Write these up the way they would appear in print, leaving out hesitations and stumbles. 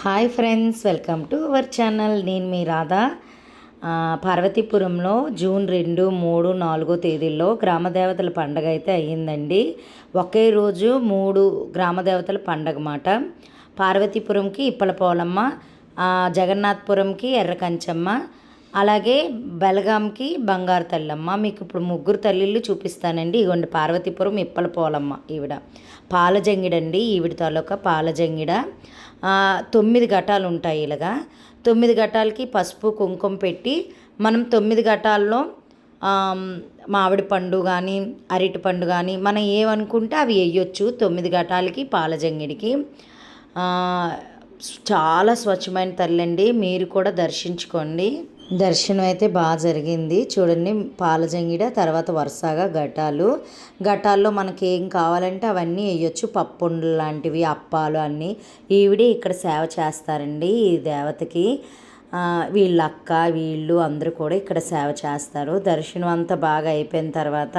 Hi friends, welcome to our channel. నేను మీ Radha. పార్వతీపురంలో June 2, 3, 4 తేదీల్లో గ్రామదేవతల పండగ అయితే అయ్యిందండి. ఒకే రోజు 3 గ్రామదేవతల పండగ మాట. పార్వతీపురంకి ఇప్పలపోలమ్మ, జగన్నాథపురంకి ఎర్రకంచమ్మ, అలాగే బెలగాంకి బంగారు తల్లమ్మ. మీకు ఇప్పుడు ముగ్గురు తల్లిళ్ళు చూపిస్తానండి. ఇగోండి పార్వతీపురం ఇప్పలపోలమ్మ, ఈవిడ పాలజంగిడండి. ఈవిడ తాలూకా పాలజంగిడ. 9 ఘటాలు ఉంటాయి. ఇలాగా 9 ఘటాలకి పసుపు కుంకుమ పెట్టి మనం 9 ఘటాల్లో మామిడి పండు కానీ అరటి పండు కానీ మనం ఏమనుకుంటే అవి వేయొచ్చు. 9 ఘటాలకి పాలజంగిడికి చాలా స్వచ్ఛమైన తల్లండి. మీరు కూడా దర్శించుకోండి. దర్శనం అయితే బాగా జరిగింది. చూడండి, పాలజంగిడ తర్వాత వరుసగా ఘటాల్లో మనకి ఏం కావాలంటే అవన్నీ వేయొచ్చు. పప్పుండలు లాంటివి, అప్పాలు అన్నీ ఈవిడే ఇక్కడ సేవ చేస్తారండి. ఈ దేవతకి వీళ్ళ అక్క వీళ్ళు అందరూ కూడా ఇక్కడ సేవ చేస్తారు. దర్శనం అంతా బాగా అయిపోయిన తర్వాత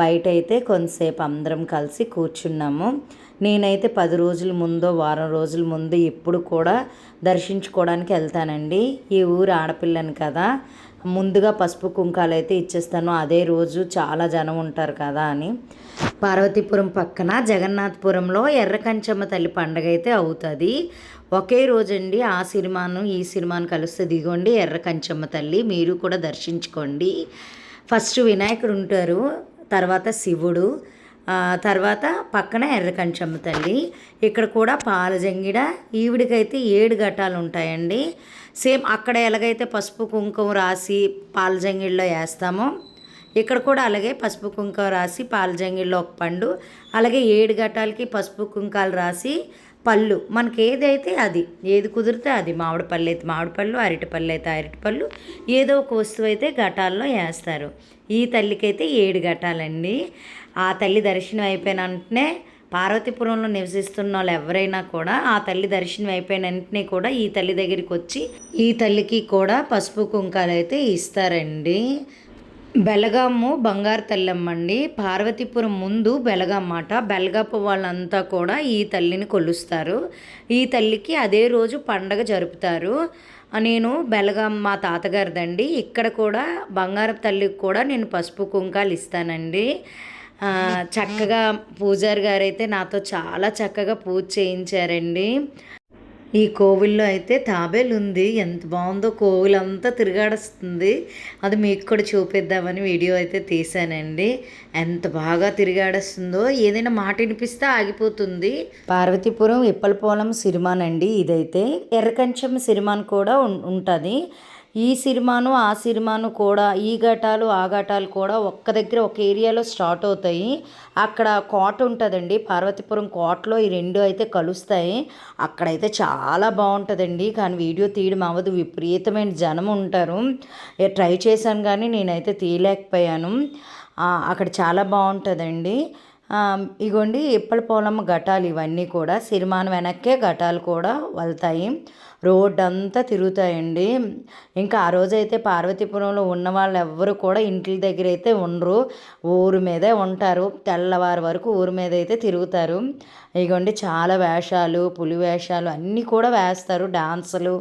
బయట అయితే కొంతసేపు అందరం కలిసి కూర్చున్నాము. నేనైతే 10 రోజుల ముందో వారం రోజుల ముందు ఎప్పుడు కూడా దర్శించుకోవడానికి వెళ్తానండి. ఈ ఊరు ఆడపిల్లని కదా, ముందుగా పసుపు కుంకాలు అయితే ఇచ్చేస్తాను. అదే రోజు చాలా జనం ఉంటారు కదా అని. పార్వతీపురం పక్కన జగన్నాథపురంలో ఎర్రకంచమ్మ తల్లి పండగ అయితే అవుతుంది. ఒకే రోజండి. ఆ సినిమాను ఈ సినిమాను కలుస్తే దిగోండి ఎర్రకంచమ్మ తల్లి. మీరు కూడా దర్శించుకోండి. ఫస్ట్ వినాయకుడు ఉంటారు, తర్వాత శివుడు, తర్వాత పక్కన ఎర్రకంచమ్మ తల్లి. ఇక్కడ కూడా పాలజంగిడ. ఈవిడికైతే 7 ఘటాలు ఉంటాయండి. సేమ్ అక్కడ ఎలాగైతే పసుపు కుంకుమ రాసి పాలజంగిడిలో వేస్తామో ఇక్కడ కూడా అలాగే పసుపు కుంకుమ రాసి పాలజంగిడిలో ఒక పండు, అలాగే 7 ఘటాలకి పసుపు కుంకాలు రాసి పళ్ళు మనకి ఏదైతే అది, ఏది కుదిరితే అది. మామిడి పళ్ళు అయితే మామిడి పళ్ళు, అరటి పళ్ళు అయితే అరటి పళ్ళు, ఏదో ఒక వస్తువు అయితే ఘటాల్లో వేస్తారు. ఈ తల్లికైతే 7 ఘటాలండి. ఆ తల్లి దర్శనం అయిపోయిన వెంటనే పార్వతీపురంలో నివసిస్తున్న వాళ్ళు ఎవరైనా కూడా ఆ తల్లి దర్శనం అయిపోయిన వెంటనే కూడా ఈ తల్లి దగ్గరికి వచ్చి ఈ తల్లికి కూడా పసుపు కుంకాలు అయితే ఇస్తారండి. బెలగాము బంగారు తల్లమ్మ అండి. పార్వతీపురం ముందు బెలగాం మాట. బెలగాపు వాళ్ళంతా కూడా ఈ తల్లిని కొలుస్తారు. ఈ తల్లికి అదే రోజు పండగ జరుపుతారు. నేను బెలగాం మా తాతగారిదండి. ఇక్కడ కూడా బంగారు తల్లికి కూడా నేను పసుపు కుంకాలు ఇస్తానండి. చక్కగా పూజారి గారు అయితే నాతో చాలా చక్కగా పూజ చేయించారండి. ఈ కోవిల్లో అయితే తాబేలు ఉంది. ఎంత బాగుందో, కోవిలంతా తిరిగాడొస్తుంది. అది మీకు కూడా చూపిద్దామని వీడియో అయితే తీసానండి. ఎంత బాగా తిరిగాడొస్తుందో, ఏదైనా మాట వినిపిస్తే ఆగిపోతుంది. పార్వతీపురం ఇప్పలపోలం సిరిమానండి. ఇదైతే ఎర్రకంచం సిరిమాన్ కూడా ఉంటుంది. ఈ సిరిమాను ఆ సిరిమాను కూడా, ఈ ఘటాలు ఆ ఘటాలు కూడా ఒక్క దగ్గర ఒక ఏరియాలో స్టార్ట్ అవుతాయి. అక్కడ కోట ఉంటుందండి. పార్వతీపురం కోటలో ఈ 2 అయితే కలుస్తాయి. అక్కడైతే చాలా బాగుంటుందండి. కానీ వీడియో తీయడం అవ్వదు, విపరీతమైన జనం ఉంటారు. ట్రై చేశాను కానీ నేనైతే తీయలేకపోయాను. అక్కడ చాలా బాగుంటుందండి. ఇగోండి ఇప్పలపోలమ్మ ఘటాలు ఇవన్నీ కూడా. సిరిమాన వెనక్కే ఘటాలు కూడా వెళ్తాయి. రోడ్డు అంతా తిరుగుతాయండి. ఇంకా ఆ రోజైతే పార్వతీపురంలో ఉన్న వాళ్ళు ఎవ్వరు కూడా ఇంటి దగ్గర అయితే ఉండరు, ఊరు మీదే ఉంటారు. తెల్లవారు వరకు ఊరి మీద అయితే తిరుగుతారు. ఇగోండి చాలా వేషాలు, పులి వేషాలు అన్నీ కూడా వేస్తారు. డాన్సులు,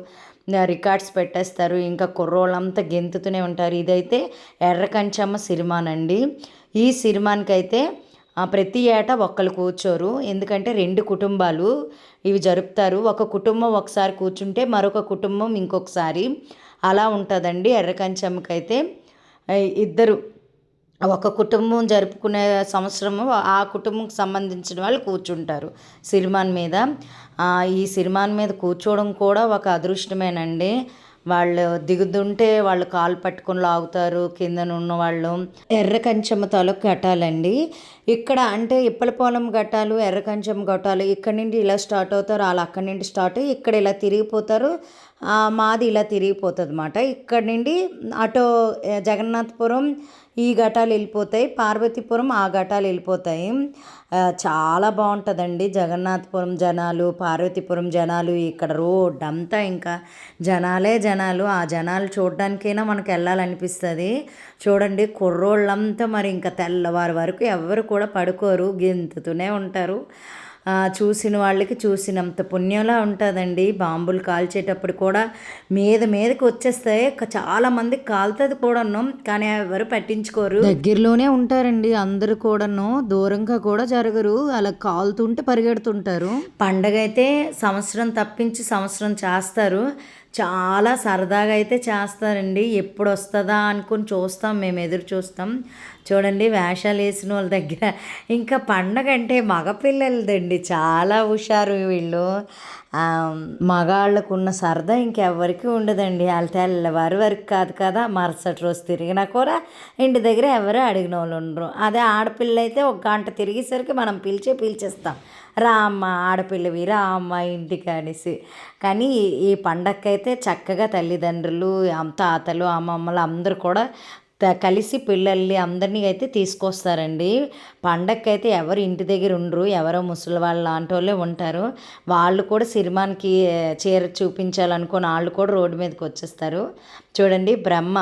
రికార్డ్స్ పెట్టేస్తారు. ఇంకా కుర్రోళ్ళంతా గెంతుతూనే ఉంటారు. ఇదైతే ఎర్రకంచమ్మ సిరిమానండి. ఈ సిరిమానికైతే ప్రతి ఏటా ఒక్కరు కూర్చోరు. ఎందుకంటే 2 కుటుంబాలు ఇవి జరుపుతారు. ఒక కుటుంబం ఒకసారి కూర్చుంటే మరొక కుటుంబం ఇంకొకసారి, అలా ఉంటుందండి. ఎర్రకంచమ్మకైతే ఇద్దరు, ఒక కుటుంబం జరుపుకునే సంవత్సరము ఆ కుటుంబంకి సంబంధించిన వాళ్ళు కూర్చుంటారు సిరిమాన్ మీద. ఈ సిరిమాన్ మీద కూర్చోవడం కూడా ఒక అదృష్టమేనండి. వాళ్ళు దిగుతుంటే వాళ్ళు కాలు పట్టుకొని లాగుతారు కిందన ఉన్న వాళ్ళు. ఎర్రకంచమ్మ తాలూకు ఘటాలండి. ఇక్కడ అంటే ఇప్పలపోలం ఘటాలు, ఎర్రకంచమ్మ ఘటాలు ఇక్కడ నుండి ఇలా స్టార్ట్ అవుతారు. వాళ్ళు అక్కడి నుండి స్టార్ట్ అయ్యి ఇక్కడ ఇలా తిరిగిపోతారు. మాది ఇలా తిరిగిపోతుంది అన్నమాట. ఇక్కడ నుండి అటు జగన్నాథపురం ఈ ఘటాలు వెళ్ళిపోతాయి, పార్వతీపురం ఆ ఘటాలు వెళ్ళిపోతాయి. చాలా బాగుంటుందండి. జగన్నాథపురం జనాలు, పార్వతీపురం జనాలు, ఇక్కడ రోడ్ అంతా ఇంకా జనాలే జనాలు. ఆ జనాలు చూడడానికైనా మనకు వెళ్ళాలనిపిస్తుంది. చూడండి, కుర్రోళ్ళంతా మరి ఇంకా తెల్లవారు వరకు ఎవరు కూడా పడుకోరు, గెంతుతూనే ఉంటారు. చూసిన వాళ్ళకి చూసినంత పుణ్యంలా ఉంటుందండి. బాంబులు కాల్చేటప్పుడు కూడా మీదకి వచ్చేస్తాయి. చాలామందికి కాలుతుంది కూడాను, కానీ ఎవరు పట్టించుకోరు. దగ్గరలోనే ఉంటారండి అందరూ కూడాను, దూరంగా కూడా జరగరు. అలా కాలుతుంటే పరిగెడుతుంటారు. పండగ అయితే సంవత్సరం తప్పించి సంవత్సరం చేస్తారు. చాలా సరదాగా అయితే చేస్తారండి. ఎప్పుడు వస్తుందా అనుకుని చూస్తాం, మేము ఎదురు చూస్తాం. చూడండి వేషాలు వేసిన వాళ్ళ దగ్గర ఇంకా పండగ అంటే మగపిల్లలదండి, చాలా హుషారు వీళ్ళు. మగాళ్ళకున్న సరదా ఇంకెవ్వరికి ఉండదండి. వాళ్ళు తెల్లవారు వరకు కాదు కదా, మరుసటి రోజు తిరిగినా కూడా ఇంటి దగ్గర ఎవరు అడిగిన వాళ్ళు ఉండరు. అదే ఆడపిల్ల అయితే ఒక గంట తిరిగేసరికి మనం పిలిచేస్తాం, రా అమ్మ ఆడపిల్లవి, రా అమ్మ ఇంటికి అనేసి. కానీ ఈ పండగకైతే చక్కగా తల్లిదండ్రులు, తాతలు, అమ్మమ్మలు అందరూ కూడా కలిసి పిల్లల్ని అందరినీ అయితే తీసుకొస్తారండి. పండగకైతే ఎవరు ఇంటి దగ్గర ఉండరు, ఎవరో ముసలి వాళ్ళు లాంటి వాళ్ళే ఉంటారు. వాళ్ళు కూడా సిరిమానికి చీర చూపించాలనుకుని వాళ్ళు కూడా రోడ్డు మీదకి వచ్చేస్తారు. చూడండి బ్రహ్మ,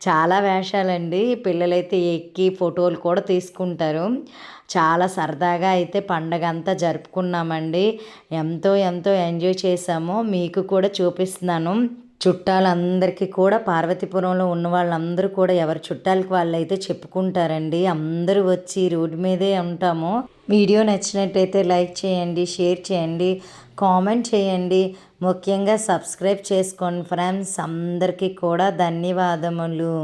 చాలా వేషాలండి. పిల్లలైతే ఎక్కి ఫోటోలు కూడా తీసుకుంటారు. చాలా సరదాగా అయితే పండగ అంతా జరుపుకున్నామండి. ఎంతో ఎంజాయ్ చేసాము. మీకు కూడా చూపిస్తున్నాను. చుట్టాలందరికీ కూడా పార్వతీపురంలో ఉన్న వాళ్ళందరూ కూడా ఎవరి చుట్టాలకు వాళ్ళైతే చెప్పుకుంటారండి. అందరూ వచ్చి రోడ్డు మీదే ఉంటాము. వీడియో నచ్చినట్టయితే లైక్ చేయండి, షేర్ చేయండి, కామెంట్ చేయండి, ముఖ్యంగా సబ్స్క్రైబ్ చేసుకోండి ఫ్రెండ్స్. అందరికీ కూడా ధన్యవాదములు.